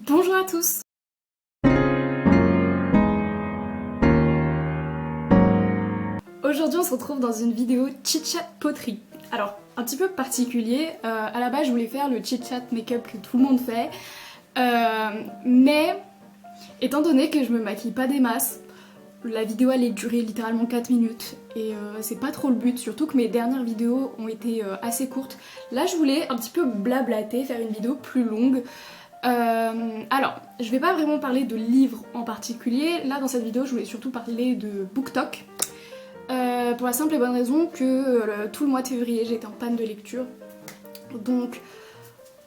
Bonjour à tous. Aujourd'hui on se retrouve dans une vidéo chit-chat poterie. Alors un petit peu particulier, à la base je voulais faire le chit-chat make-up que tout le monde fait, mais étant donné que je me maquille pas des masses, la vidéo allait durer littéralement 4 minutes et c'est pas trop le but, surtout que mes dernières vidéos ont été assez courtes. Là je voulais un petit peu blablater, faire une vidéo plus longue. Alors, je vais pas vraiment parler de livres en particulier, là dans cette vidéo je voulais surtout parler de BookTok. Pour la simple et bonne raison que tout le mois de février j'étais en panne de lecture. Donc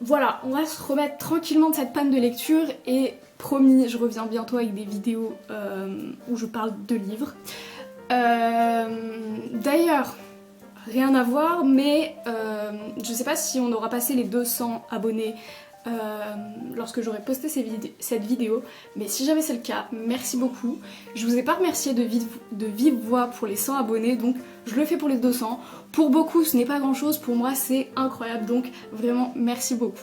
voilà, on va se remettre tranquillement de cette panne de lecture et promis, je reviens bientôt avec des vidéos où je parle de livres. D'ailleurs, rien à voir, mais je sais pas si on aura passé les 200 abonnés lorsque j'aurai posté cette vidéo, mais si jamais c'est le cas, merci beaucoup. Je vous ai pas remercié de vive voix pour les 100 abonnés, donc je le fais pour les 200. Pour beaucoup ce n'est pas grand chose, pour moi c'est incroyable, donc vraiment merci beaucoup.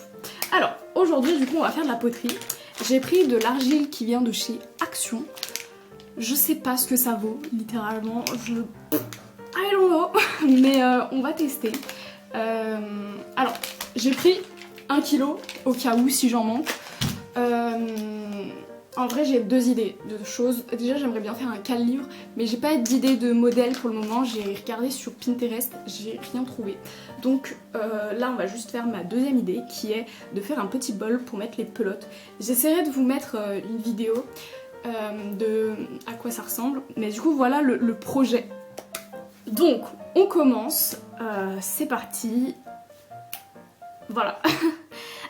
Alors aujourd'hui du coup on va faire de la poterie. J'ai pris de l'argile qui vient de chez Action. Je sais pas ce que ça vaut, littéralement, I don't know, mais on va tester. Alors j'ai pris 1 kg au cas où si j'en manque. En vrai j'ai deux idées de choses. Déjà j'aimerais bien faire un cale-livre, mais j'ai pas d'idée de modèle pour le moment. J'ai regardé sur Pinterest, j'ai rien trouvé. Donc là on va juste faire ma deuxième idée qui est de faire un petit bol pour mettre les pelotes. J'essaierai de vous mettre une vidéo de à quoi ça ressemble, mais du coup voilà le projet. Donc on commence, c'est parti. Voilà.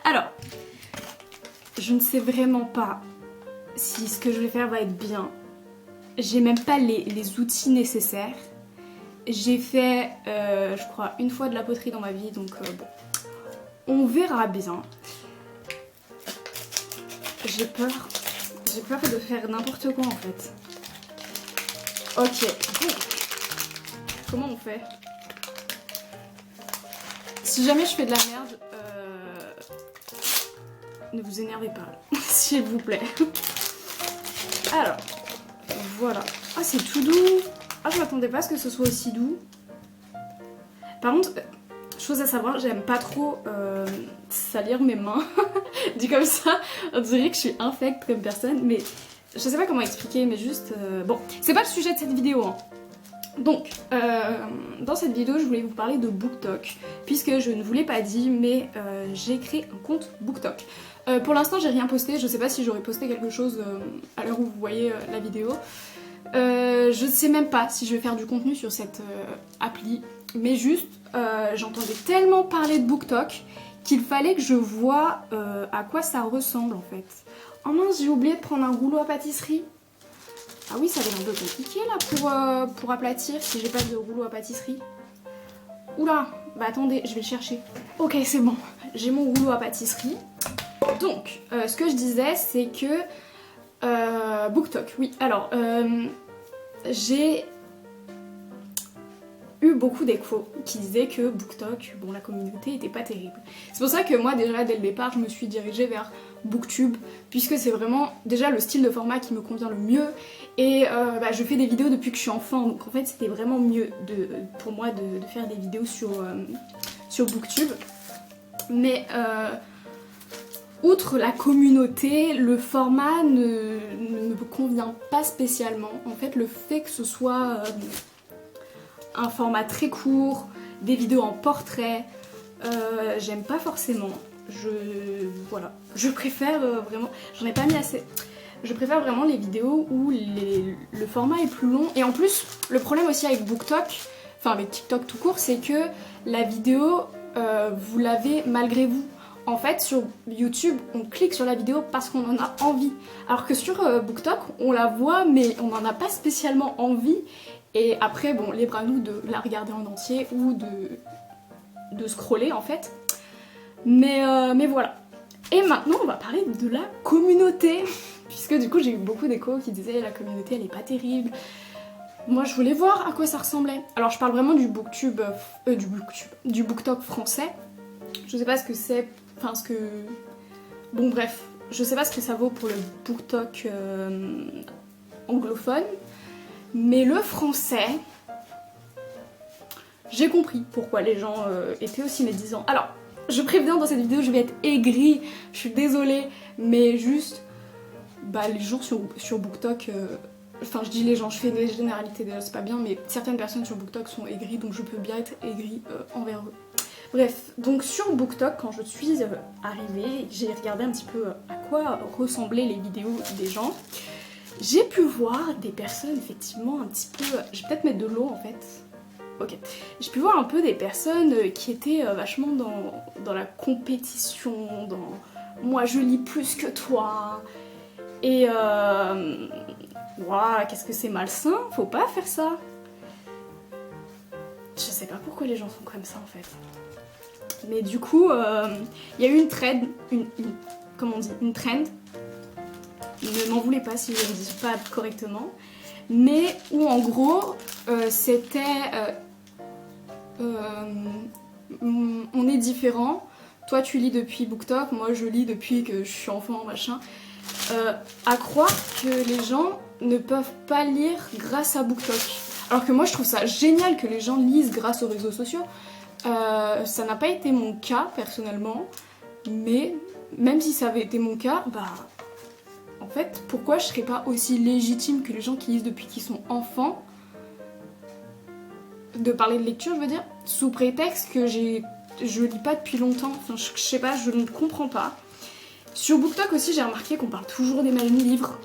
Alors, je ne sais vraiment pas si ce que je vais faire va être bien. J'ai même pas les outils nécessaires. J'ai fait, je crois, une fois de la poterie dans ma vie, donc bon, on verra bien. J'ai peur de faire n'importe quoi en fait. Ok, bon. Comment on fait? Si jamais je fais de la merde, ne vous énervez pas, s'il vous plaît. Alors, voilà. Ah, c'est tout doux. Ah, je m'attendais pas à ce que ce soit aussi doux. Par contre, chose à savoir, j'aime pas trop salir mes mains. Dit comme ça, on dirait que je suis infecte comme personne, mais je sais pas comment expliquer, mais juste... Bon, c'est pas le sujet de cette vidéo, hein. Donc, dans cette vidéo, je voulais vous parler de BookTok, puisque je ne vous l'ai pas dit, mais j'ai créé un compte BookTok. Pour l'instant, j'ai rien posté, je sais pas si j'aurais posté quelque chose à l'heure où vous voyez la vidéo. Je ne sais même pas si je vais faire du contenu sur cette appli, mais juste, j'entendais tellement parler de BookTok qu'il fallait que je voie à quoi ça ressemble en fait. Oh mince, j'ai oublié de prendre un rouleau à pâtisserie. Ah oui, ça va être un peu compliqué là pour aplatir si j'ai pas de rouleau à pâtisserie. Oula, bah attendez, je vais le chercher. Ok, c'est bon, j'ai mon rouleau à pâtisserie. Donc, ce que je disais, c'est que... BookTok, oui. Alors, j'ai eu beaucoup d'échos qui disaient que BookTok, bon, la communauté était pas terrible. C'est pour ça que moi, déjà, dès le départ, je me suis dirigée vers BookTube, puisque c'est vraiment déjà le style de format qui me convient le mieux, et bah, je fais des vidéos depuis que je suis enfant, donc en fait c'était vraiment mieux pour moi de faire des vidéos sur BookTube. Mais outre la communauté, le format ne me convient pas spécialement. En fait, le fait que ce soit un format très court, des vidéos en portrait, j'aime pas forcément. Voilà, je préfère vraiment, j'en ai pas mis assez. Je préfère vraiment les vidéos où le format est plus long. Et en plus, le problème aussi avec BookTok, enfin avec TikTok tout court, c'est que la vidéo, vous l'avez malgré vous. En fait, sur YouTube, on clique sur la vidéo parce qu'on en a envie. Alors que sur BookTok, on la voit, mais on n'en a pas spécialement envie. Et après, bon, libre à nous de la regarder en entier ou de scroller en fait. Mais voilà. Et maintenant, on va parler de la communauté. Puisque du coup, j'ai eu beaucoup d'échos qui disaient la communauté, elle est pas terrible. Moi, je voulais voir à quoi ça ressemblait. Alors, je parle vraiment du BookTok français. Je sais pas ce que c'est, enfin ce que... Bon bref, je sais pas ce que ça vaut pour le BookTok anglophone, mais le français, j'ai compris pourquoi les gens étaient aussi médisants. Alors, je préviens, dans cette vidéo, je vais être aigrie, je suis désolée, mais juste, bah les gens sur BookTok, enfin je dis les gens, je fais des généralités déjà, c'est pas bien, mais certaines personnes sur BookTok sont aigries, donc je peux bien être aigrie envers eux. Bref, donc sur BookTok, quand je suis arrivée, j'ai regardé un petit peu à quoi ressemblaient les vidéos des gens. J'ai pu voir des personnes effectivement un petit peu... Je vais peut-être mettre de l'eau en fait. Ok. J'ai pu voir un peu des personnes qui étaient vachement dans la compétition, dans « moi je lis plus que toi ». Et waouh, qu'est-ce que c'est malsain, faut pas faire ça. Je sais pas pourquoi les gens sont comme ça en fait. Mais du coup, il y a eu une trend, comment on dit, une trend. Ne m'en voulez pas si je ne dis pas correctement. Mais où en gros, c'était... on est différents. Toi tu lis depuis BookTok, moi je lis depuis que je suis enfant, machin. À croire que les gens ne peuvent pas lire grâce à BookTok. Alors que moi je trouve ça génial que les gens lisent grâce aux réseaux sociaux. Ça n'a pas été mon cas personnellement, mais même si ça avait été mon cas, bah en fait pourquoi je serais pas aussi légitime que les gens qui lisent depuis qu'ils sont enfants de parler de lecture, je veux dire, sous prétexte que je lis pas depuis longtemps, enfin je sais pas, je ne comprends pas. Sur BookTok aussi j'ai remarqué qu'on parle toujours des mêmes livres,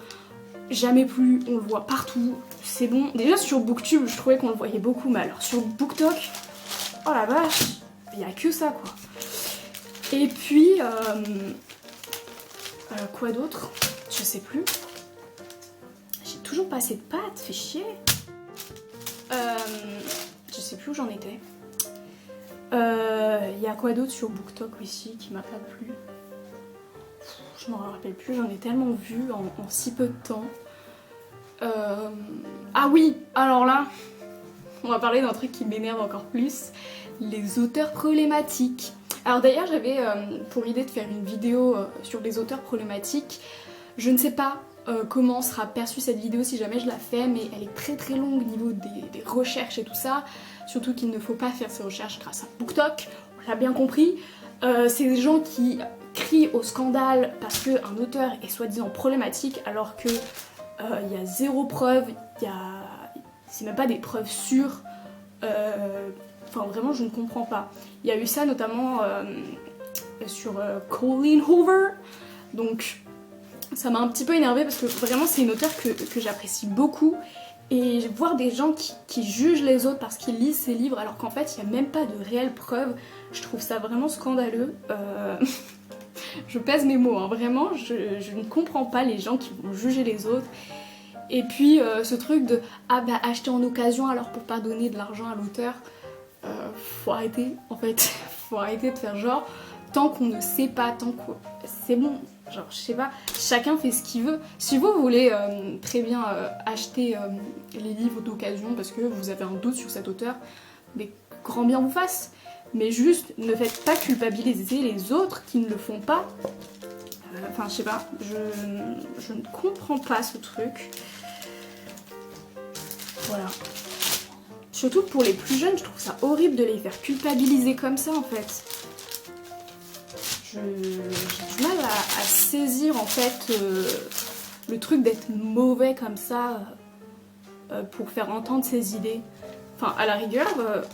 jamais plus, on le voit partout, c'est bon. Déjà sur BookTube je trouvais qu'on le voyait beaucoup, mais alors sur BookTok, oh la vache, il y a que ça quoi. Et puis, quoi d'autre? Je sais plus. J'ai toujours pas assez de pâtes, fait chier. Je sais plus où j'en étais. Il y a quoi d'autre sur BookTok aussi qui m'a pas plu? Je m'en rappelle plus, j'en ai tellement vu en si peu de temps. Ah oui, alors là, on va parler d'un truc qui m'énerve encore plus, les auteurs problématiques. Alors d'ailleurs j'avais pour idée de faire une vidéo sur les auteurs problématiques. Je ne sais pas comment sera perçue cette vidéo si jamais je la fais, mais elle est très très longue au niveau des recherches et tout ça. Surtout qu'il ne faut pas faire ces recherches grâce à BookTok, on l'a bien compris. C'est des gens qui crient au scandale parce qu'un auteur est soi-disant problématique alors que il y a zéro preuve, c'est même pas des preuves sûres. Enfin vraiment je ne comprends pas. Il y a eu ça notamment sur Colleen Hoover, donc ça m'a un petit peu énervée parce que vraiment c'est une auteure que j'apprécie beaucoup, et voir des gens qui jugent les autres parce qu'ils lisent ses livres alors qu'en fait il n'y a même pas de réelles preuves, je trouve ça vraiment scandaleux. Je pèse mes mots, hein. Vraiment je ne comprends pas les gens qui vont juger les autres. Et puis ce truc de ah bah acheter en occasion alors pour pas donner de l'argent à l'auteur, faut arrêter en fait, faut arrêter de faire genre tant qu'on ne sait pas, tant que c'est bon, genre je sais pas, chacun fait ce qu'il veut. Si vous voulez très bien acheter les livres d'occasion parce que vous avez un doute sur cet auteur, mais grand bien vous fasse, mais juste ne faites pas culpabiliser les autres qui ne le font pas. Enfin je sais pas, je ne comprends pas ce truc. Voilà. Surtout pour les plus jeunes, je trouve ça horrible de les faire culpabiliser comme ça en fait. J'ai du mal à saisir en fait le truc d'être mauvais comme ça pour faire entendre ses idées. Enfin à la rigueur,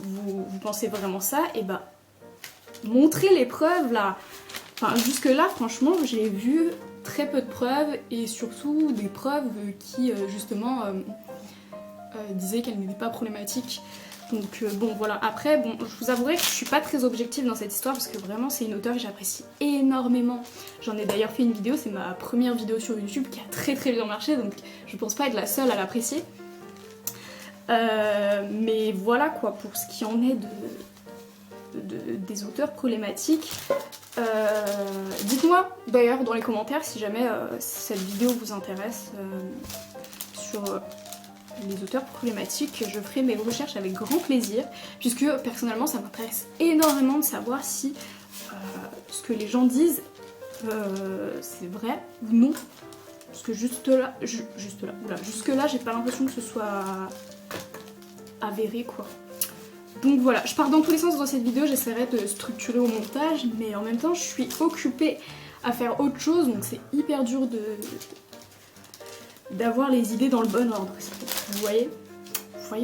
vous pensez vraiment ça, et bah montrez les preuves là. Enfin jusque là franchement j'ai vu très peu de preuves, et surtout des preuves qui justement disaient qu'elles n'étaient pas problématiques. Donc bon voilà, après bon je vous avouerai que je suis pas très objective dans cette histoire parce que vraiment c'est une auteure que j'apprécie énormément. J'en ai d'ailleurs fait une vidéo, c'est ma première vidéo sur YouTube qui a très très bien marché, donc je pense pas être la seule à l'apprécier. Mais voilà quoi pour ce qui en est des auteurs problématiques. Dites-moi d'ailleurs dans les commentaires si jamais cette vidéo vous intéresse sur les auteurs problématiques. Je ferai mes recherches avec grand plaisir puisque personnellement ça m'intéresse énormément de savoir si ce que les gens disent c'est vrai ou non. Parce que juste là, oula, jusque là j'ai pas l'impression que ce soit avéré quoi. Donc voilà, je pars dans tous les sens dans cette vidéo, j'essaierai de structurer au montage, mais en même temps je suis occupée à faire autre chose, donc c'est hyper dur d'avoir les idées dans le bon ordre. Vous voyez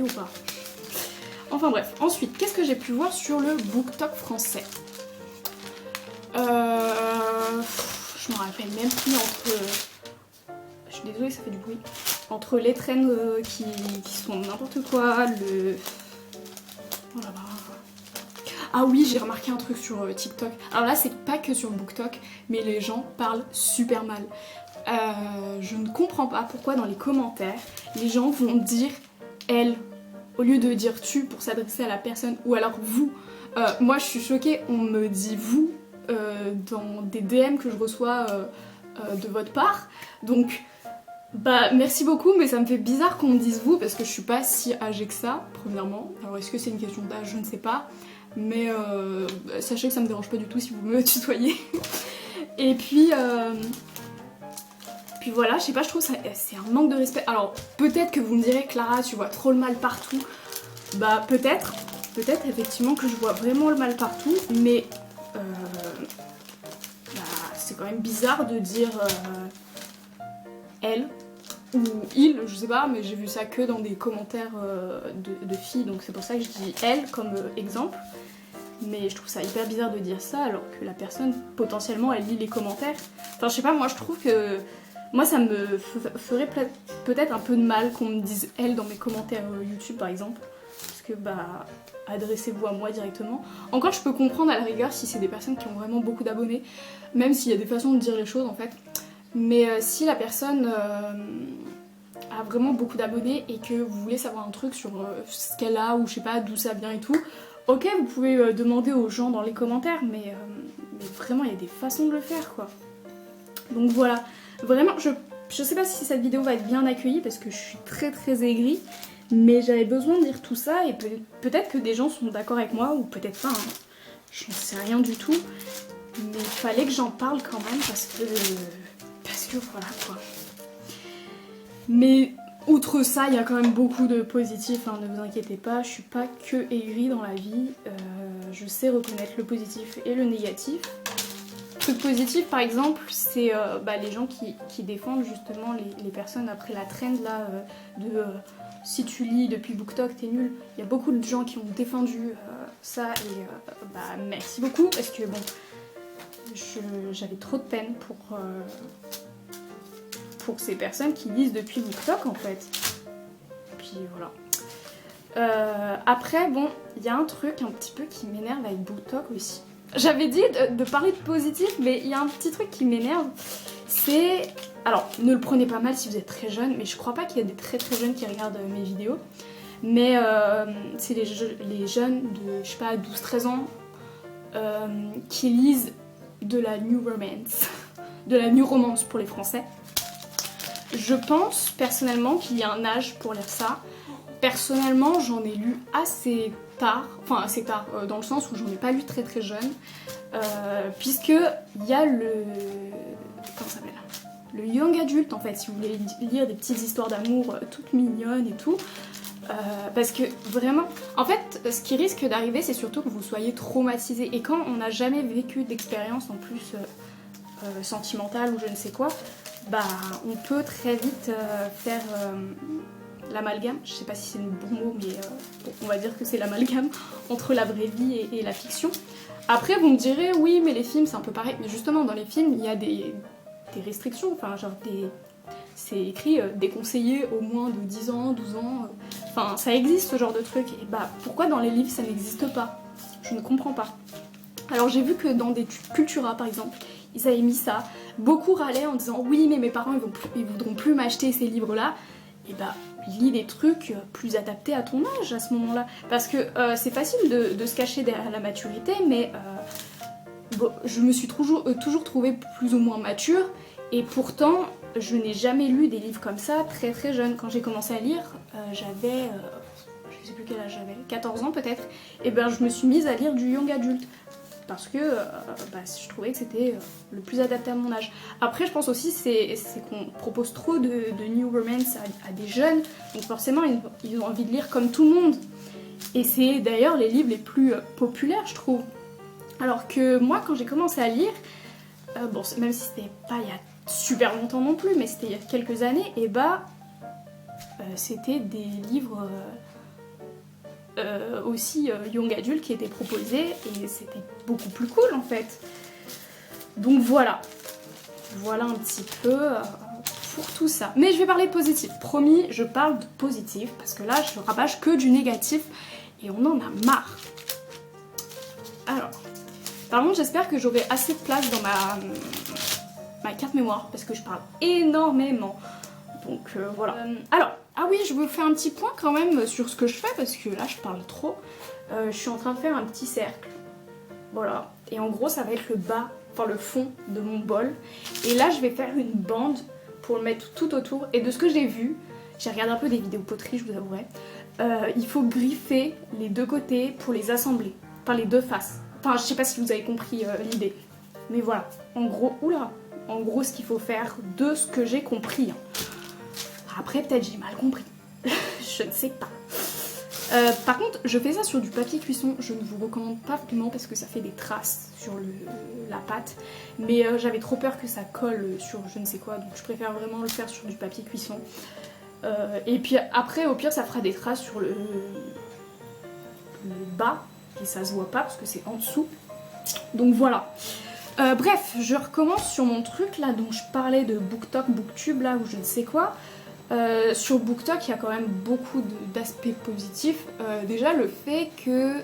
ou pas? Enfin bref, ensuite, qu'est-ce que j'ai pu voir sur le BookTok français? Je me rappelle même plus entre... Je suis désolée, ça fait du bruit. Entre les trends qui sont n'importe quoi, le... Oh là là. Ah oui, j'ai remarqué un truc sur TikTok. Alors là, c'est pas que sur BookTok, mais les gens parlent super mal. Je ne comprends pas pourquoi dans les commentaires, les gens vont dire « elle » au lieu de dire « tu » pour s'adresser à la personne, ou alors « vous ». Moi, je suis choquée, on me dit « vous » dans des DM que je reçois de votre part. Donc, bah merci beaucoup, mais ça me fait bizarre qu'on me dise « vous » parce que je suis pas si âgée que ça, premièrement. Alors, est-ce que c'est une question d'âge? Je ne sais pas. Mais sachez que ça me dérange pas du tout si vous me tutoyez. Et puis voilà, je sais pas, je trouve ça c'est un manque de respect. Alors peut-être que vous me direz Clara, tu vois trop le mal partout. Bah peut-être effectivement que je vois vraiment le mal partout, mais bah, c'est quand même bizarre de dire elle ou il, je sais pas, mais j'ai vu ça que dans des commentaires de filles, donc c'est pour ça que je dis elle comme exemple. Mais je trouve ça hyper bizarre de dire ça alors que la personne potentiellement elle lit les commentaires. Enfin je sais pas, moi je trouve que moi ça me ferait peut-être un peu de mal qu'on me dise elle dans mes commentaires YouTube par exemple. Parce que bah adressez-vous à moi directement. Encore je peux comprendre à la rigueur si c'est des personnes qui ont vraiment beaucoup d'abonnés, même s'il y a des façons de dire les choses en fait. Mais si la personne a vraiment beaucoup d'abonnés et que vous voulez savoir un truc sur ce qu'elle a ou je sais pas d'où ça vient et tout, ok, vous pouvez demander aux gens dans les commentaires, mais vraiment il y a des façons de le faire quoi. Donc voilà, vraiment je sais pas si cette vidéo va être bien accueillie parce que je suis très aigrie, mais j'avais besoin de dire tout ça et peut-être que des gens sont d'accord avec moi ou peut-être pas, hein. J'en sais rien du tout, mais il fallait que j'en parle quand même parce que voilà quoi. Mais outre ça, il y a quand même beaucoup de positifs, hein, ne vous inquiétez pas, je suis pas que aigrie dans la vie, je sais reconnaître le positif et le négatif. Le positif par exemple, c'est les gens qui défendent justement les personnes après la trend là si tu lis depuis BookTok t'es nul. Il y a beaucoup de gens qui ont défendu ça et merci beaucoup parce que bon, j'avais trop de peine pour ces personnes qui lisent depuis BookTok en fait. Puis voilà. Après bon, il y a un truc un petit peu qui m'énerve avec BookTok aussi. J'avais dit de parler de positif, mais il y a un petit truc qui m'énerve, c'est... Alors, ne le prenez pas mal si vous êtes très jeune, mais je crois pas qu'il y a des très jeunes qui regardent mes vidéos. Mais c'est les jeunes de, je sais pas, 12-13 ans qui lisent de la new romance, de la new romance pour les Français. Je pense personnellement qu'il y a un âge pour lire ça. Personnellement, j'en ai lu assez tard, enfin assez tard, dans le sens où j'en ai pas lu très jeune, puisque il y a comment ça s'appelle, le young adult en fait, si vous voulez lire des petites histoires d'amour toutes mignonnes et tout, parce que vraiment, en fait, ce qui risque d'arriver, c'est surtout que vous soyez traumatisé, et quand on n'a jamais vécu d'expérience en plus sentimentale ou je ne sais quoi, bah on peut très vite faire l'amalgame, je sais pas si c'est le bon mot, mais on va dire que c'est l'amalgame entre la vraie vie et la fiction. Après vous me direz oui mais les films c'est un peu pareil, mais justement dans les films il y a des restrictions, enfin genre c'est écrit déconseillé au moins de 10 ans, 12 ans, enfin ça existe ce genre de truc, et bah pourquoi dans les livres ça n'existe pas? Je ne comprends pas. Alors j'ai vu que dans des Cultura par exemple, ils avaient mis ça, beaucoup râlaient en disant oui mais mes parents ils voudront plus m'acheter ces livres là, et bah lis des trucs plus adaptés à ton âge à ce moment-là. Parce que c'est facile de se cacher derrière la maturité, mais bon, je me suis toujours trouvée plus ou moins mature, et pourtant je n'ai jamais lu des livres comme ça très jeune. Quand j'ai commencé à lire, j'avais, je sais plus quel âge j'avais, 14 ans peut-être, et ben je me suis mise à lire du young adulte. parce que je trouvais que c'était le plus adapté à mon âge. Après je pense aussi c'est qu'on propose trop de new romance à des jeunes, donc forcément ils ont envie de lire comme tout le monde. Et c'est d'ailleurs les livres les plus populaires je trouve. Alors que moi quand j'ai commencé à lire, bon même si c'était pas il y a super longtemps non plus, mais c'était il y a quelques années, et c'était des livres aussi young adulte qui étaient proposés et c'était beaucoup plus cool en fait. Donc voilà un petit peu pour tout ça. Mais je vais parler de positif, promis, je parle de positif parce que là je rabâche que du négatif et on en a marre. Alors, par contre j'espère que j'aurai assez de place dans ma carte mémoire parce que je parle énormément. Donc voilà. Alors, ah oui, je veux faire un petit point quand même sur ce que je fais parce que là je parle trop. Je suis en train de faire un petit cercle. Voilà. Et en gros ça va être le bas, enfin le fond de mon bol. Et là je vais faire une bande pour le mettre tout autour. Et de ce que j'ai vu, j'ai regardé un peu des vidéos poterie, je vous avouerai. Il faut griffer les deux côtés pour les assembler. Enfin les deux faces. Enfin je sais pas si vous avez compris l'idée. Mais voilà. En gros, oula. En gros ce qu'il faut faire de ce que j'ai compris. Après, peut-être j'ai mal compris. Je ne sais pas. Par contre, je fais ça sur du papier cuisson. Je ne vous recommande pas vraiment parce que ça fait des traces sur la pâte. Mais j'avais trop peur que ça colle sur je ne sais quoi. Donc je préfère vraiment le faire sur du papier cuisson. Et puis après, au pire, ça fera des traces sur le bas. Et ça se voit pas parce que c'est en dessous. Donc voilà. Bref, je recommence sur mon truc là dont je parlais de BookTok, BookTube là ou je ne sais quoi. Sur BookTok, il y a quand même beaucoup d'aspects positifs. Déjà, le fait qu'on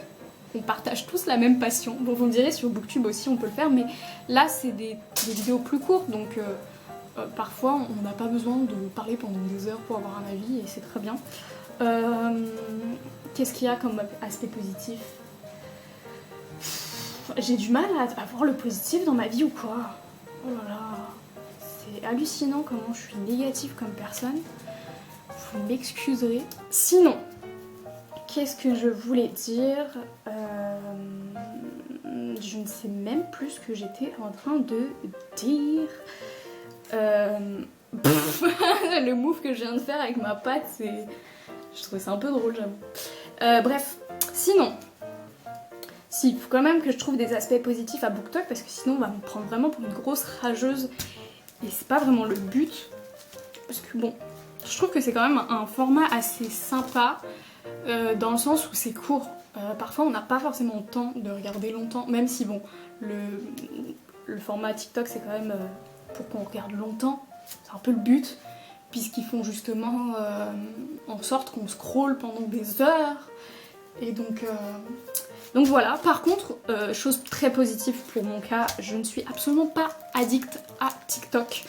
partage tous la même passion. Bon, vous me direz, sur BookTube aussi, on peut le faire, mais là, c'est des vidéos plus courtes, donc parfois, on n'a pas besoin de parler pendant des heures pour avoir un avis, et c'est très bien. Qu'est-ce qu'il y a comme aspect positif? J'ai du mal à voir le positif dans ma vie ou quoi? Oh là là. C'est hallucinant comment je suis négative comme personne. Vous m'excuserez. Sinon, qu'est-ce que je voulais dire? Je ne sais même plus ce que j'étais en train de dire. Le move que je viens de faire avec ma patte, c'est... Je trouvais ça un peu drôle, j'avoue. Bref, sinon... Si, il faut quand même que je trouve des aspects positifs à BookTok parce que sinon on va me prendre vraiment pour une grosse rageuse. Et c'est pas vraiment le but, parce que bon, je trouve que c'est quand même un format assez sympa, dans le sens où c'est court. Parfois on n'a pas forcément le temps de regarder longtemps, même si bon, le format TikTok c'est quand même pour qu'on regarde longtemps, c'est un peu le but, puisqu'ils font justement en sorte qu'on scrolle pendant des heures, et donc voilà. Par contre, chose très positive pour mon cas, je ne suis absolument pas addict à TikTok.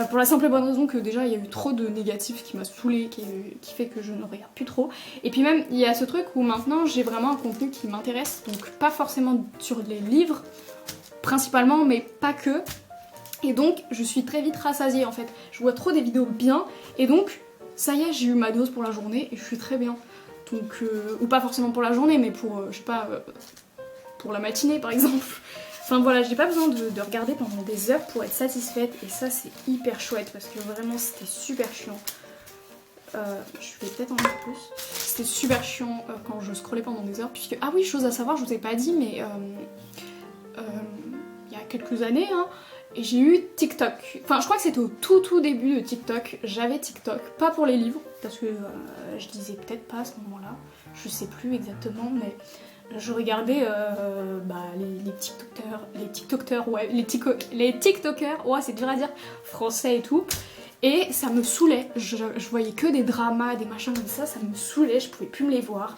Pour la simple et bonne raison que déjà il y a eu trop de négatifs qui m'a saoulée, qui fait que je ne regarde plus trop. Et puis même il y a ce truc où maintenant j'ai vraiment un contenu qui m'intéresse, donc pas forcément sur les livres principalement, mais pas que. Et donc je suis très vite rassasiée en fait. Je vois trop des vidéos bien et donc ça y est, j'ai eu ma dose pour la journée et je suis très bien. Donc, ou pas forcément pour la journée, mais pour, je sais pas, pour la matinée par exemple. Enfin voilà, j'ai pas besoin de regarder pendant des heures pour être satisfaite, et ça c'est hyper chouette parce que vraiment c'était super chiant. Je vais peut-être en dire plus. C'était super chiant quand je scrollais pendant des heures, puisque... Ah oui, chose à savoir, je vous ai pas dit, mais il y a quelques années, hein, j'ai eu TikTok. Enfin, je crois que c'était au tout début de TikTok. J'avais TikTok, pas pour les livres, parce que je lisais peut-être pas à ce moment-là. Je sais plus exactement, mais je regardais les TikTokers, ouais, les TikTokers, ouais, c'est dur à dire, français et tout. Et ça me saoulait. Je voyais que des dramas, des machins comme ça me saoulait, je pouvais plus me les voir.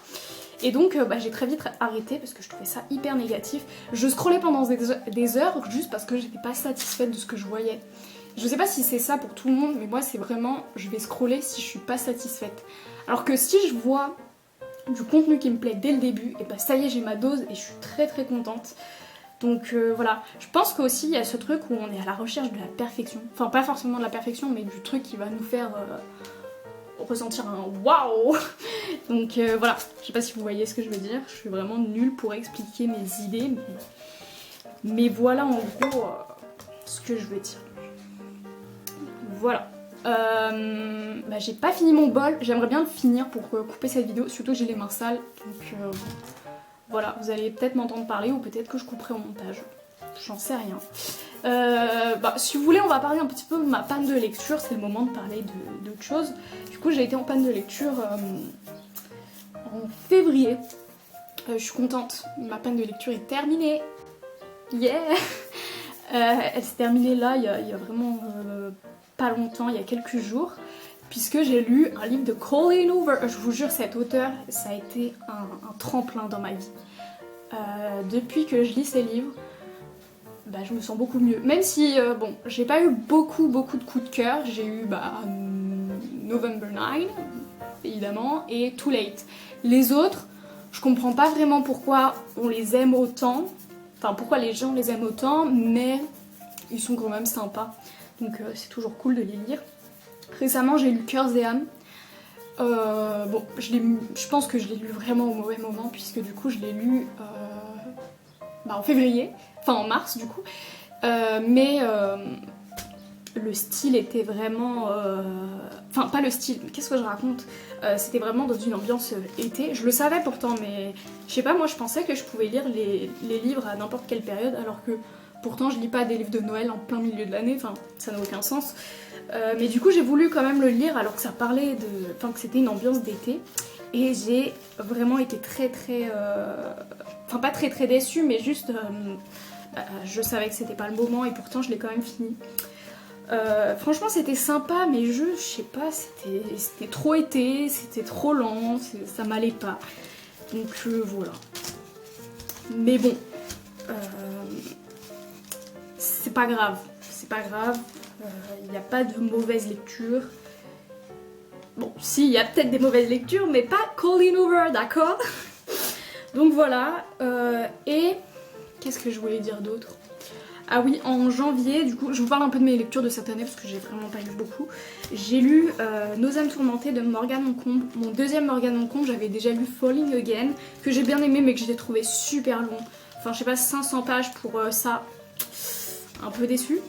Et donc j'ai très vite arrêté parce que je trouvais ça hyper négatif. Je scrollais pendant des heures juste parce que j'étais pas satisfaite de ce que je voyais. Je sais pas si c'est ça pour tout le monde, mais moi c'est vraiment, je vais scroller si je suis pas satisfaite. Alors que si je vois du contenu qui me plaît dès le début, et bah ça y est, j'ai ma dose et je suis très contente. Donc voilà, je pense qu'aussi il y a ce truc où on est à la recherche de la perfection. Enfin pas forcément de la perfection, mais du truc qui va nous faire... ressentir un waouh. Donc voilà, je sais pas si vous voyez ce que je veux dire, je suis vraiment nulle pour expliquer mes idées, mais Mais voilà en gros ce que je veux dire. Voilà. Bah, j'ai pas fini mon bol, j'aimerais bien le finir pour couper cette vidéo, surtout que j'ai les mains sales. Donc voilà, vous allez peut-être m'entendre parler ou peut-être que je couperai au montage. J'en sais rien. Bah, si vous voulez, on va parler un petit peu de ma panne de lecture, c'est le moment de parler d'autre chose. Du coup, j'ai été en panne de lecture en février. Je suis contente, ma panne de lecture est terminée. Yeah. Elle s'est terminée là, il y a vraiment pas longtemps, il y a quelques jours, puisque j'ai lu un livre de Colleen Hoover. Je vous jure, cet auteur, ça a été un tremplin dans ma vie. Depuis que je lis ses livres, bah, je me sens beaucoup mieux. Même si, bon, j'ai pas eu beaucoup de coups de cœur. J'ai eu November 9, évidemment, et Too Late. Les autres, je comprends pas vraiment pourquoi on les aime autant, enfin pourquoi les gens les aiment autant, mais ils sont quand même sympas. Donc c'est toujours cool de les lire. Récemment, j'ai lu Cœurs et âmes. Bon, je pense que je l'ai lu vraiment au mauvais moment, puisque du coup, je l'ai lu en février, enfin en mars du coup. Mais le style était vraiment... Enfin, pas le style, qu'est-ce que je raconte, c'était vraiment dans une ambiance été. Je le savais pourtant, mais je sais pas, moi je pensais que je pouvais lire les livres à n'importe quelle période, alors que pourtant je lis pas des livres de Noël en plein milieu de l'année, enfin ça n'a aucun sens. Mais du coup j'ai voulu quand même le lire alors que ça parlait de... Enfin que c'était une ambiance d'été. Et j'ai vraiment été très... Enfin pas très déçue, mais juste... je savais que c'était pas le moment et pourtant je l'ai quand même fini. Franchement c'était sympa, mais je sais pas, c'était trop été, c'était trop lent, ça m'allait pas. Donc voilà. Mais bon, c'est pas grave, il n'y a pas de mauvaise lecture. Bon, si, il y a peut-être des mauvaises lectures, mais pas Colleen Hoover, d'accord? Donc voilà, et qu'est-ce que je voulais dire d'autre? Ah oui, en janvier, du coup, je vous parle un peu de mes lectures de cette année parce que j'ai vraiment pas lu beaucoup. J'ai lu Nos âmes tourmentées de Morgane Moncombe. Mon deuxième Morgane Moncombe, j'avais déjà lu Falling Again, que j'ai bien aimé mais que j'ai trouvé super long. Enfin, je sais pas, 500 pages pour ça, un peu déçue.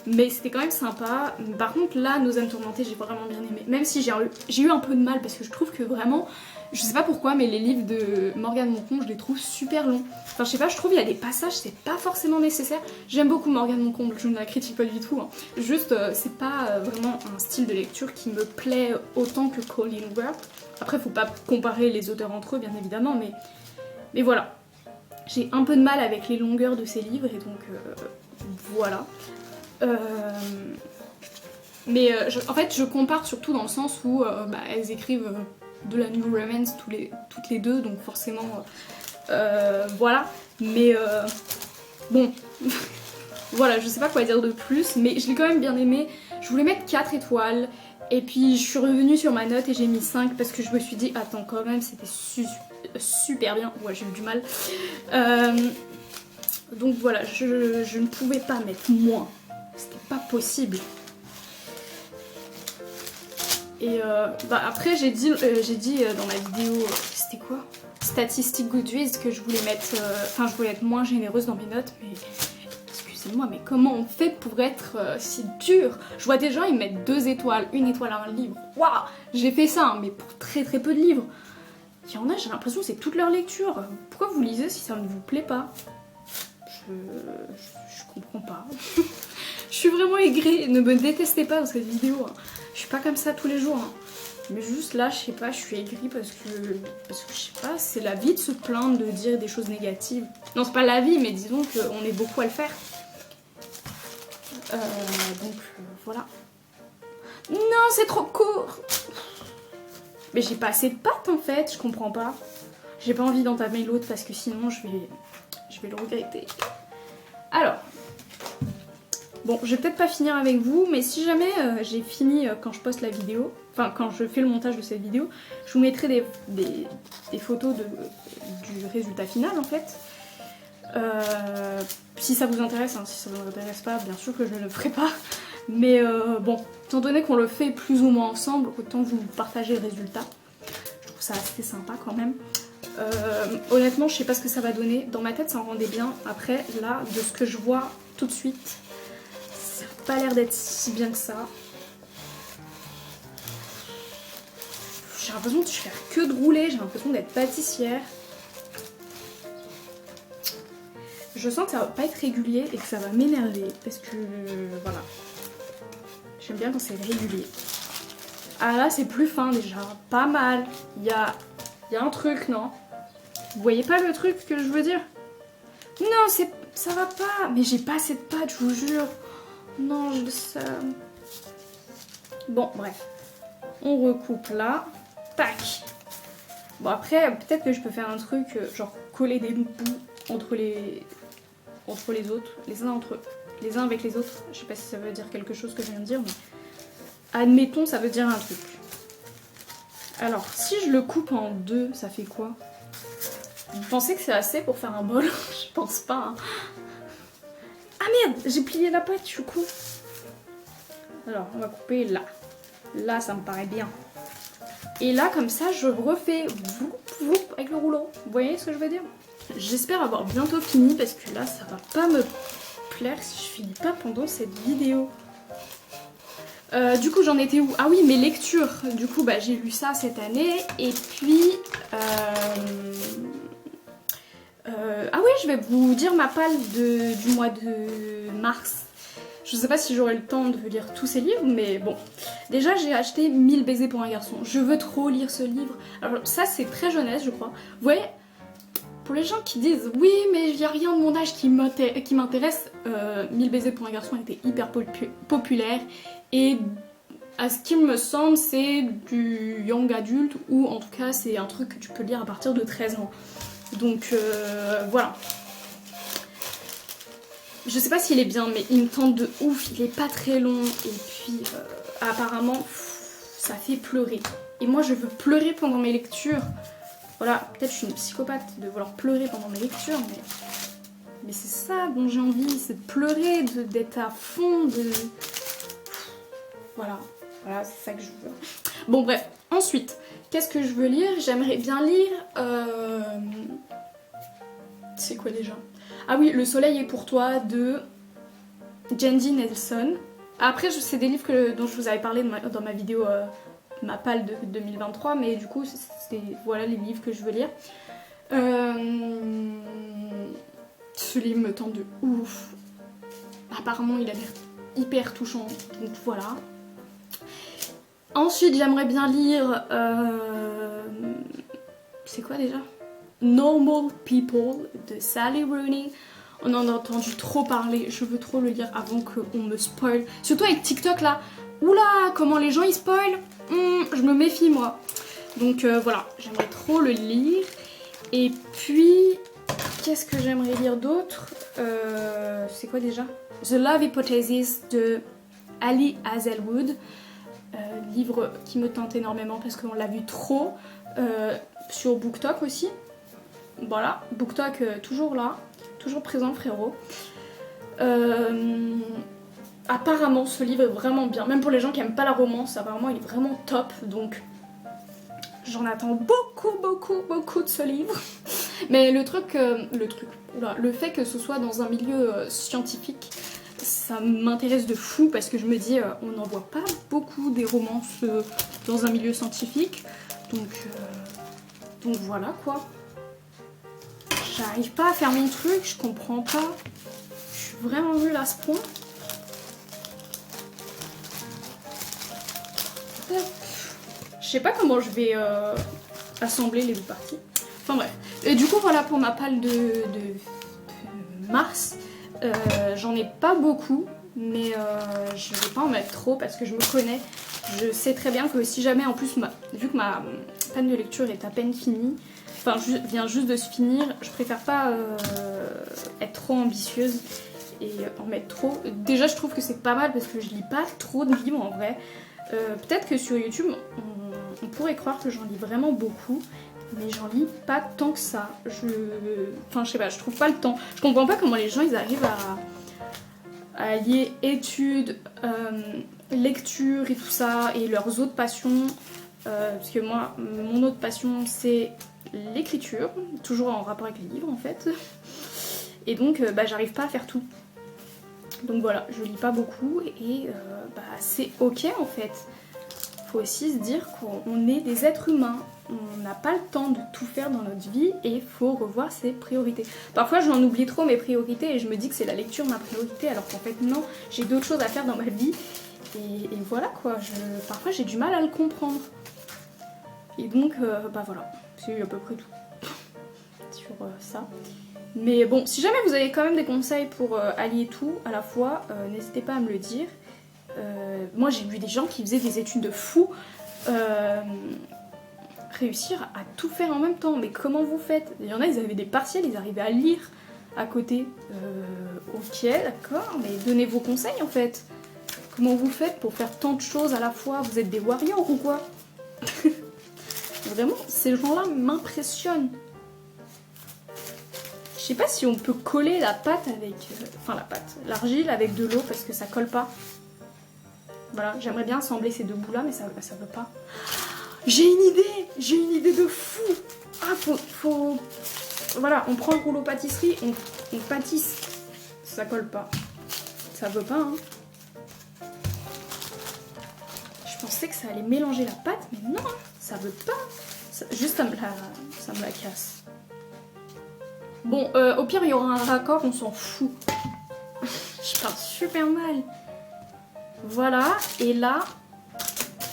Mais c'était quand même sympa. Par contre, là, Nos âmes tourmentées, j'ai vraiment bien aimé. Même si j'ai eu un peu de mal parce que je trouve que vraiment... Je sais pas pourquoi, mais les livres de Morgane Moncombe, je les trouve super longs. Enfin, je sais pas, je trouve il y a des passages, c'est pas forcément nécessaire. J'aime beaucoup Morgane Moncombe, je ne la critique pas du tout. Hein. Juste, c'est pas vraiment un style de lecture qui me plaît autant que Colleen Hoover. Après, faut pas comparer les auteurs entre eux, bien évidemment, mais voilà. J'ai un peu de mal avec les longueurs de ces livres, et donc voilà. En fait, je compare surtout dans le sens où elles écrivent... de la New Romance toutes les deux, donc forcément voilà, mais bon voilà, je sais pas quoi dire de plus, mais je l'ai quand même bien aimé. Je voulais mettre 4 étoiles et puis je suis revenue sur ma note et j'ai mis 5 parce que je me suis dit attends, quand même c'était super bien. Ouais, j'ai eu du mal, donc voilà, je ne pouvais pas mettre moins, c'était pas possible. Et après j'ai dit dans ma vidéo, c'était quoi? Statistique Goodreads, que je voulais mettre, je voulais être moins généreuse dans mes notes, mais excusez-moi, mais comment on fait pour être si dur? Je vois des gens ils mettent 2 étoiles, 1 étoile à un livre, waouh, j'ai fait ça, hein, mais pour très peu de livres. Il y en a, j'ai l'impression que c'est toute leur lecture. Pourquoi vous lisez si ça ne vous plaît pas? Je comprends pas. Je suis vraiment aigrie, ne me détestez pas dans cette vidéo, hein. Je suis pas comme ça tous les jours, hein. Mais juste là, je sais pas, je suis aigrie parce que je sais pas, c'est la vie de se plaindre, de dire des choses négatives. Non, c'est pas la vie, mais disons qu'on est beaucoup à le faire. Voilà. Non, c'est trop court. Mais j'ai pas assez de pâtes en fait, je comprends pas. J'ai pas envie d'entamer l'autre parce que sinon je vais le regretter. Alors, bon, je vais peut-être pas finir avec vous, mais si jamais j'ai fini quand je poste la vidéo, enfin quand je fais le montage de cette vidéo, je vous mettrai des photos du résultat final en fait. Si ça vous intéresse, hein, si ça vous intéresse pas, bien sûr que je ne le ferai pas. Mais bon, étant donné qu'on le fait plus ou moins ensemble, autant vous partager le résultat. Je trouve ça assez sympa quand même. Honnêtement, je sais pas ce que ça va donner. Dans ma tête, ça en rendait bien. Après, là, de ce que je vois tout de suite, ça n'a pas l'air d'être si bien que ça. J'ai l'impression de faire que de rouler, j'ai l'impression d'être pâtissière. Je sens que ça va pas être régulier et que ça va m'énerver parce que voilà. J'aime bien quand c'est régulier. Ah là c'est plus fin déjà, pas mal. Il y a un truc, non? Vous voyez pas le truc que je veux dire? Non, ça va pas. Mais j'ai pas assez de pâte, je vous jure. Non, je le sais. Bon, bref. On recoupe là. Tac. Bon après, peut-être que je peux faire un truc, genre coller des bouts entre les autres, les uns avec les autres. Je sais pas si ça veut dire quelque chose que je viens de dire, mais admettons, ça veut dire un truc. Alors, si je le coupe en deux, ça fait quoi? Vous pensez que c'est assez pour faire un bol? Je pense pas. Hein. Ah merde, j'ai plié la pâte, je suis con. Alors, on va couper là. Là, ça me paraît bien. Et là, comme ça, je refais voup, voup, avec le rouleau. Vous voyez ce que je veux dire? J'espère avoir bientôt fini parce que là, ça va pas me plaire si je finis pas pendant cette vidéo. Du coup, j'en étais où? Ah oui, mes lectures. Du coup, bah, j'ai lu ça cette année. Et puis... ah oui, je vais vous dire ma palle du mois de mars. Je sais pas si j'aurai le temps de lire tous ces livres, mais bon. Déjà, j'ai acheté 1000 baisers pour un garçon. Je veux trop lire ce livre. Alors ça, c'est très jeunesse, je crois. Vous voyez, pour les gens qui disent « Oui, mais il n'y a rien de mon âge qui m'intéresse », 1000 baisers pour un garçon était hyper populaire. Et à ce qu'il me semble, c'est du young adulte, ou en tout cas, c'est un truc que tu peux lire à partir de 13 ans. Donc voilà. Je sais pas s'il est bien, mais il me tente de ouf, il est pas très long, et puis apparemment, ça fait pleurer. Et moi je veux pleurer pendant mes lectures. Voilà, peut-être je suis une psychopathe de vouloir pleurer pendant mes lectures, mais c'est ça dont j'ai envie, c'est de pleurer, d'être à fond, de... Voilà, c'est ça que je veux. Bon bref, ensuite, qu'est-ce que je veux lire? J'aimerais bien lire... C'est quoi déjà? Ah oui, Le soleil est pour toi de Jandy Nelson. Après, c'est des livres dont je vous avais parlé dans ma vidéo, ma palle de 2023, mais du coup, c'est voilà les livres que je veux lire. Ce livre me tente de ouf. Apparemment, il a l'air hyper touchant, donc voilà. Ensuite, j'aimerais bien lire... C'est quoi déjà? Normal People de Sally Rooney. On en a entendu trop parler, je veux trop le lire avant qu'on me spoil. Surtout avec TikTok là, oula, comment les gens ils spoilent, je me méfie moi. Donc voilà, j'aimerais trop le lire. Et puis, qu'est-ce que j'aimerais lire d'autre? C'est quoi déjà? The Love Hypothesis de Ali Hazelwood. Livre qui me tente énormément parce qu'on l'a vu trop. Sur BookTok aussi. Voilà, BookTok toujours là, toujours présent frérot. Apparemment ce livre est vraiment bien, même pour les gens qui aiment pas la romance, apparemment il est vraiment top, donc j'en attends beaucoup de ce livre. Mais le fait que ce soit dans un milieu scientifique, ça m'intéresse de fou parce que je me dis on n'en voit pas beaucoup des romances dans un milieu scientifique, donc voilà quoi. J'arrive pas à faire mon truc, je comprends pas. Je suis vraiment nulle à ce point. Je sais pas comment je vais assembler les deux parties. Enfin bref. Et du coup voilà pour ma palle de mars. J'en ai pas beaucoup, mais je vais pas en mettre trop parce que je me connais. Je sais très bien que si jamais en plus, vu que ma panne de lecture est à peine finie, enfin vient juste de se finir, je préfère pas être trop ambitieuse et en mettre trop. Déjà je trouve que c'est pas mal parce que je lis pas trop de livres en vrai. Peut-être que sur YouTube on pourrait croire que j'en lis vraiment beaucoup, mais j'en lis pas tant que ça. Enfin je sais pas, je trouve pas le temps. Je comprends pas comment les gens ils arrivent à lier études, lecture et tout ça, et leurs autres passions parce que moi, mon autre passion, c'est l'écriture, toujours en rapport avec les livres en fait. Et donc, j'arrive pas à faire tout. Donc voilà, je lis pas beaucoup et c'est ok en fait. Faut aussi se dire qu'on est des êtres humains. On n'a pas le temps de tout faire dans notre vie et il faut revoir ses priorités. Parfois j'en oublie trop mes priorités et je me dis que c'est la lecture ma priorité alors qu'en fait non, j'ai d'autres choses à faire dans ma vie. Et voilà quoi, parfois j'ai du mal à le comprendre. Et donc voilà, c'est à peu près tout sur ça. Mais bon, si jamais vous avez quand même des conseils pour allier tout à la fois, n'hésitez pas à me le dire. Moi j'ai vu des gens qui faisaient des études de fou réussir à tout faire en même temps. Mais comment vous faites? Il y en a, ils avaient des partiels, ils arrivaient à lire à côté. Ok, d'accord, mais donnez vos conseils en fait. Comment vous faites pour faire tant de choses à la fois? Vous êtes des warriors ou quoi? Vraiment, ces gens-là m'impressionnent. Je sais pas si on peut coller la pâte avec... l'argile avec de l'eau parce que ça colle pas. Voilà, j'aimerais bien assembler ces deux bouts-là, mais ça veut pas. J'ai une idée de fou. Ah, faut... Voilà, on prend le rouleau pâtisserie, on pâtisse. Ça colle pas. Ça veut pas, hein. Je pensais que ça allait mélanger la pâte, mais non, ça veut pas. Juste, ça me la casse. Bon, au pire, il y aura un raccord, on s'en fout. Je parle super mal. Voilà, et là...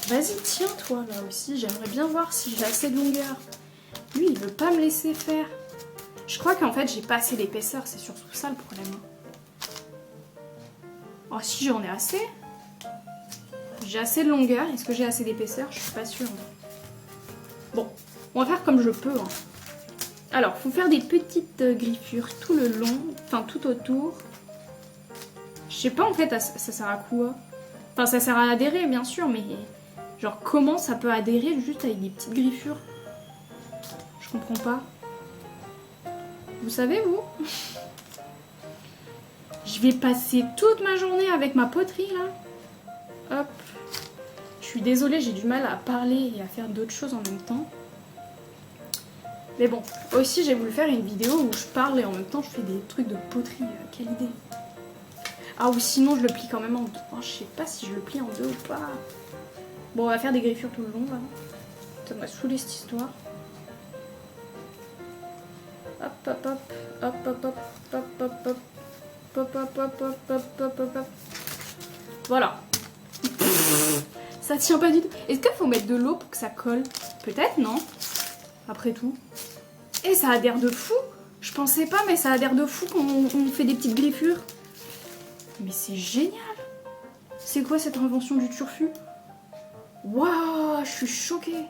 Vas-y, tiens, toi, là aussi. J'aimerais bien voir si j'ai assez de longueur. Lui, il veut pas me laisser faire. Je crois qu'en fait, j'ai pas assez d'épaisseur. C'est surtout ça, le problème. Oh, si, j'en ai assez. J'ai assez de longueur. Est-ce que j'ai assez d'épaisseur? Je suis pas sûre. Bon, on va faire comme je peux, hein. Alors, faut faire des petites griffures tout le long, enfin tout autour. Je sais pas en fait, ça sert à quoi? Enfin, ça sert à adhérer bien sûr, mais genre comment ça peut adhérer juste avec des petites griffures? Je comprends pas. Vous savez vous? Je vais passer toute ma journée avec ma poterie là. Hop. Je suis désolée, j'ai du mal à parler et à faire d'autres choses en même temps. Mais bon, aussi j'ai voulu faire une vidéo où je parle et en même temps je fais des trucs de poterie. Quelle idée. Ah ou sinon je le plie quand même en deux. Oh, je sais pas si je le plie en deux ou pas. Bon, on va faire des griffures tout le long là. Ça m'a saoulé cette histoire. Hop hop hop. Hop hop hop. Hop hop hop. Hop hop hop hop hop hop hop hop. Voilà. Ça tient pas du tout. Est-ce qu'il faut mettre de l'eau pour que ça colle? Peut-être, non? Après tout. Et ça adhère de fou. Je pensais pas, mais ça adhère de fou quand on fait des petites griffures. Mais c'est génial. C'est quoi cette invention du turfu? Waouh, je suis choquée.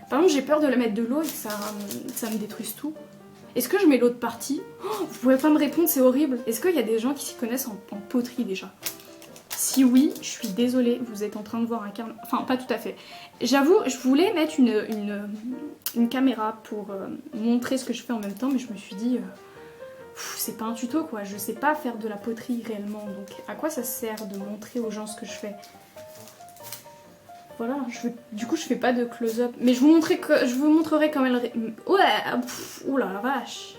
Par contre, j'ai peur de la mettre de l'eau et que ça me détruise tout. Est-ce que je mets l'autre partie? Oh, vous pouvez pas me répondre, c'est horrible. Est-ce qu'il y a des gens qui s'y connaissent en poterie déjà? Si oui, je suis désolée, vous êtes en train de voir un carnet. Enfin, pas tout à fait. J'avoue, je voulais mettre une caméra pour montrer ce que je fais en même temps, mais je me suis dit, c'est pas un tuto quoi, je sais pas faire de la poterie réellement, donc à quoi ça sert de montrer aux gens ce que je fais? Voilà, du coup je fais pas de close-up, mais je vous montrerai quand même. Ouais, oula la vache.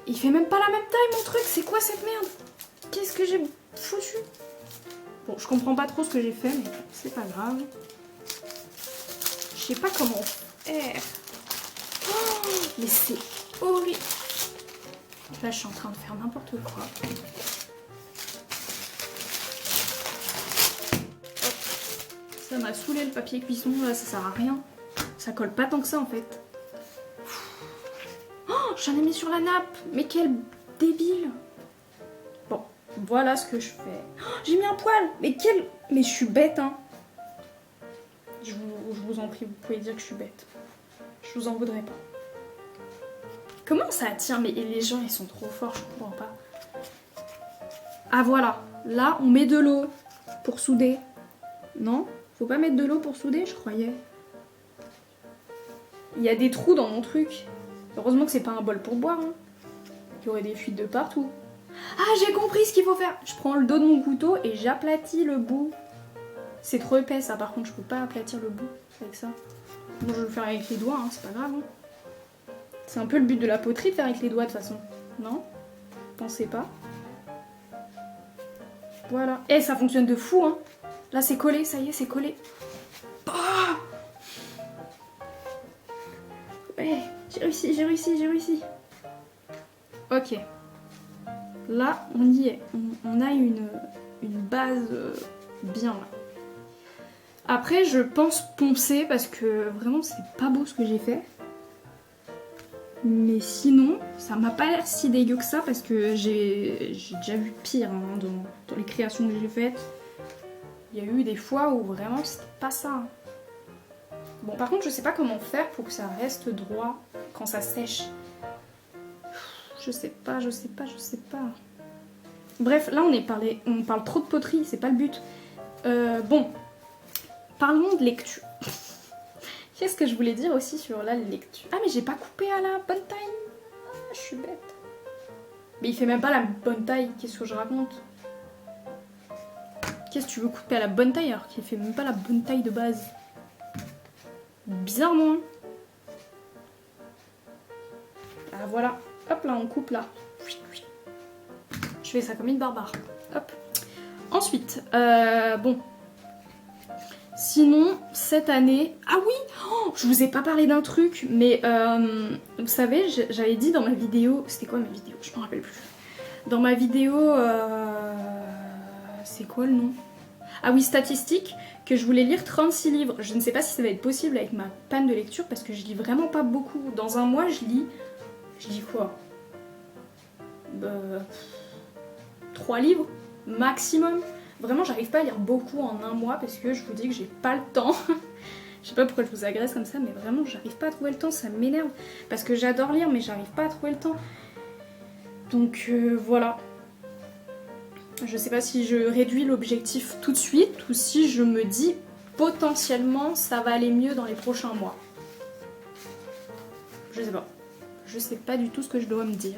Il fait même pas la même taille mon truc, c'est quoi cette merde? Qu'est-ce que j'ai foutu? Bon, je comprends pas trop ce que j'ai fait, mais c'est pas grave. Je sais pas comment faire. Oh, mais c'est horrible. Là, je suis en train de faire n'importe quoi. Hop. Ça m'a saoulé le papier cuisson, là, ça sert à rien. Ça colle pas tant que ça, en fait. Oh, j'en ai mis sur la nappe. Mais quel débile. Bon, voilà ce que je fais. Oh, j'ai mis un poil. Mais je suis bête, hein. Je vous en prie, vous pouvez dire que je suis bête. Je vous en voudrais pas. Comment ça tient? Mais les gens, ils sont trop forts, je comprends pas. Ah voilà, là, on met de l'eau pour souder. Non? Faut pas mettre de l'eau pour souder, je croyais. Il y a des trous dans mon truc. Heureusement que c'est pas un bol pour boire, hein. Il y aurait des fuites de partout. Ah, j'ai compris ce qu'il faut faire. Je prends le dos de mon couteau et j'aplatis le bout. C'est trop épais ça, par contre je peux pas aplatir le bout avec ça. Bon, je vais le faire avec les doigts, hein, c'est pas grave. Hein. C'est un peu le but de la poterie de faire avec les doigts de toute façon. Non? Pensez pas. Voilà. Et ça fonctionne de fou, hein. Là c'est collé, ça y est, c'est collé. Oh, ouais, j'ai réussi, j'ai réussi, j'ai réussi. Ok. Là, on y est. On a une base bien là. Après, je pense poncer parce que vraiment, c'est pas beau ce que j'ai fait. Mais sinon, ça m'a pas l'air si dégueu que ça parce que j'ai déjà vu pire hein, dans les créations que j'ai faites. Il y a eu des fois où vraiment c'était pas ça. Bon, par contre, je sais pas comment faire pour que ça reste droit quand ça sèche. Je sais pas, je sais pas, je sais pas. Bref, là on parle trop de poterie, c'est pas le but. Bon, parlons de lecture. Qu'est-ce que je voulais dire aussi sur la lecture? Ah mais j'ai pas coupé à la bonne taille. Ah, je suis bête. Mais il fait même pas la bonne taille, qu'est-ce que je raconte? Qu'est-ce que tu veux couper à la bonne taille alors qu'il fait même pas la bonne taille de base? Bizarrement. Ah voilà, hop là on coupe là. Je fais ça comme une barbare. Hop. Ensuite, bon. Sinon, cette année... Ah oui, oh, je vous ai pas parlé d'un truc, mais vous savez, j'avais dit dans ma vidéo... C'était quoi ma vidéo? Je m'en rappelle plus. Dans ma vidéo... C'est quoi le nom? Ah oui, statistique, que je voulais lire 36 livres. Je ne sais pas si ça va être possible avec ma panne de lecture, parce que je lis vraiment pas beaucoup. Dans un mois, je lis... Je lis quoi? 3 livres maximum. Vraiment, j'arrive pas à lire beaucoup en un mois parce que je vous dis que j'ai pas le temps. Je sais pas pourquoi je vous agresse comme ça, mais vraiment, j'arrive pas à trouver le temps, ça m'énerve. Parce que j'adore lire, mais j'arrive pas à trouver le temps. Donc voilà. Je sais pas si je réduis l'objectif tout de suite ou si je me dis potentiellement ça va aller mieux dans les prochains mois. Je sais pas. Je sais pas du tout ce que je dois me dire.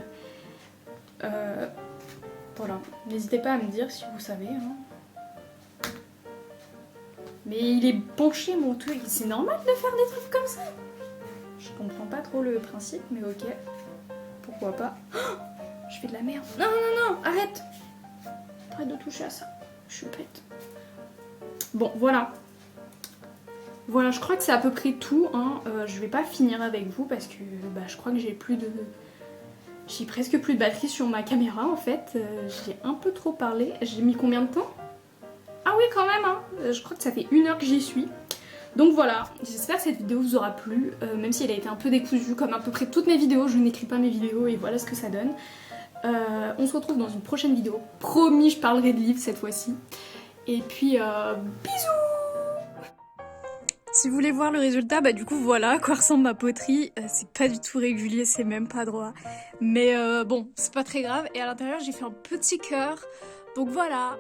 Voilà, n'hésitez pas à me dire si vous savez. Hein. Mais il est penché mon truc, c'est normal de faire des trucs comme ça? Je comprends pas trop le principe, mais ok. Pourquoi pas? Oh, je fais de la merde. Non, non, non, arrête! Arrête de toucher à ça. Je suis bête. Bon, voilà. Voilà, je crois que c'est à peu près tout. Hein. Je vais pas finir avec vous parce que bah, je crois que j'ai plus de... J'ai presque plus de batterie sur ma caméra en fait. J'ai un peu trop parlé. J'ai mis combien de temps? Ah oui quand même hein. Je crois que ça fait 1 heure que j'y suis. Donc voilà, j'espère que cette vidéo vous aura plu. Même si elle a été un peu décousue comme à peu près toutes mes vidéos. Je n'écris pas mes vidéos et voilà ce que ça donne. On se retrouve dans une prochaine vidéo. Promis, je parlerai de livres cette fois-ci. Et puis bisous. Si vous voulez voir le résultat, bah du coup voilà à quoi ressemble ma poterie. C'est pas du tout régulier, c'est même pas droit. Mais bon, c'est pas très grave. Et à l'intérieur, j'ai fait un petit cœur. Donc voilà.